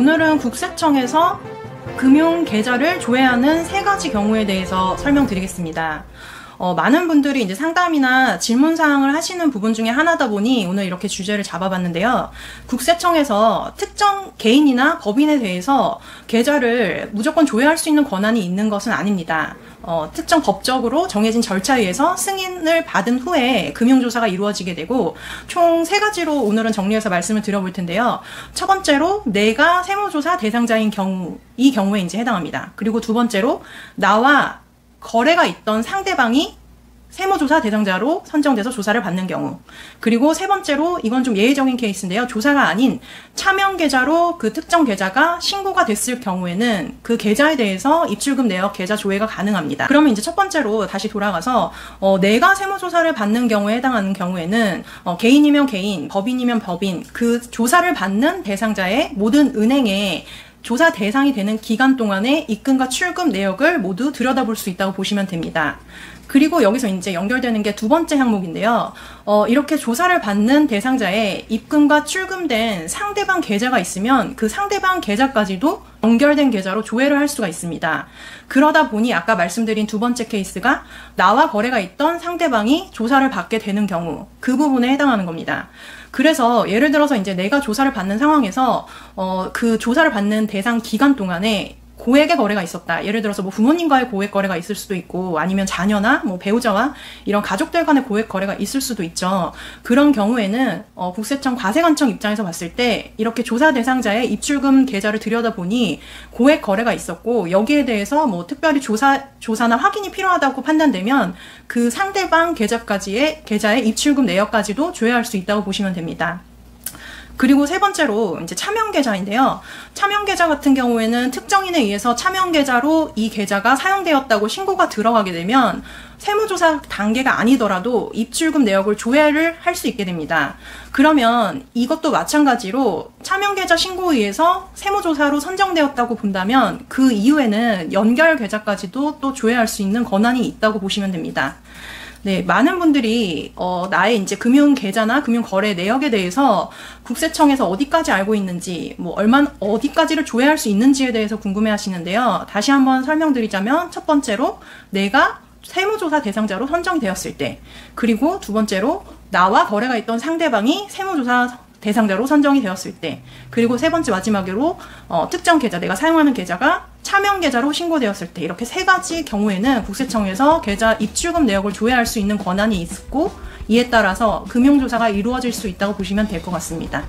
오늘은 국세청에서 금융계좌를 조회하는 3가지 경우에 대해서 설명드리겠습니다. 많은 분들이 이제 상담이나 질문사항을 하시는 부분 중에 하나다 보니 오늘 이렇게 주제를 잡아봤는데요. 국세청에서 특정 개인이나 법인에 대해서 계좌를 무조건 조회할 수 있는 권한이 있는 것은 아닙니다. 특정 법적으로 정해진 절차에 의해서 승인을 받은 후에 금융조사가 이루어지게 되고, 총 3가지로 오늘은 정리해서 말씀을 드려볼 텐데요. 첫 번째로 내가 세무조사 대상자인 경우, 이 경우에 이제 해당합니다. 그리고 두 번째로 나와 거래가 있던 상대방이 세무조사 대상자로 선정돼서 조사를 받는 경우, 그리고 세 번째로 이건 좀 예외적인 케이스인데요. 조사가 아닌 차명계좌로 그 특정 계좌가 신고가 됐을 경우에는 그 계좌에 대해서 입출금 내역 계좌 조회가 가능합니다. 그러면 이제 첫 번째로 다시 돌아가서 내가 세무조사를 받는 경우에 해당하는 경우에는 개인이면 개인, 법인이면 법인, 그 조사를 받는 대상자의 모든 은행에 조사 대상이 되는 기간 동안의 입금과 출금 내역을 모두 들여다볼 수 있다고 보시면 됩니다. 그리고 여기서 이제 연결되는 게 두 번째 항목인데요. 이렇게 조사를 받는 대상자의 입금과 출금된 상대방 계좌가 있으면 그 상대방 계좌까지도 연결된 계좌로 조회를 할 수가 있습니다. 그러다 보니 아까 말씀드린 두 번째 케이스가 나와 거래가 있던 상대방이 조사를 받게 되는 경우, 그 부분에 해당하는 겁니다. 그래서 예를 들어서 이제 내가 조사를 받는 상황에서 그 조사를 받는 대상 기간 동안에 고액의 거래가 있었다. 예를 들어서 뭐 부모님과의 고액 거래가 있을 수도 있고, 아니면 자녀나 뭐 배우자와 이런 가족들 간의 고액 거래가 있을 수도 있죠. 그런 경우에는 국세청 과세관청 입장에서 봤을 때 이렇게 조사 대상자의 입출금 계좌를 들여다보니 고액 거래가 있었고, 여기에 대해서 뭐 특별히 조사나 확인이 필요하다고 판단되면 그 상대방 계좌의 입출금 내역까지도 조회할 수 있다고 보시면 됩니다. 그리고 세 번째로 이제 차명계좌인데요. 차명계좌 같은 경우에는 특정인에 의해서 차명계좌로 이 계좌가 사용되었다고 신고가 들어가게 되면 세무조사 단계가 아니더라도 입출금 내역을 조회를 할 수 있게 됩니다. 그러면 이것도 마찬가지로 차명계좌 신고에 의해서 세무조사로 선정되었다고 본다면 그 이후에는 연결 계좌까지도 또 조회할 수 있는 권한이 있다고 보시면 됩니다. 네, 많은 분들이 나의 이제 금융계좌나 금융거래 내역에 대해서 국세청에서 어디까지 알고 있는지, 뭐 어디까지를 조회할 수 있는지에 대해서 궁금해하시는데요. 다시 한번 설명드리자면, 첫 번째로 내가 세무조사 대상자로 선정되었을 때, 그리고 두 번째로 나와 거래가 있던 상대방이 세무조사 대상자로 선정이 되었을 때, 그리고 세 번째 마지막으로 특정 계좌, 내가 사용하는 계좌가 차명계좌로 신고되었을 때, 이렇게 3가지 경우에는 국세청에서 계좌 입출금 내역을 조회할 수 있는 권한이 있고, 이에 따라서 금융조사가 이루어질 수 있다고 보시면 될 것 같습니다.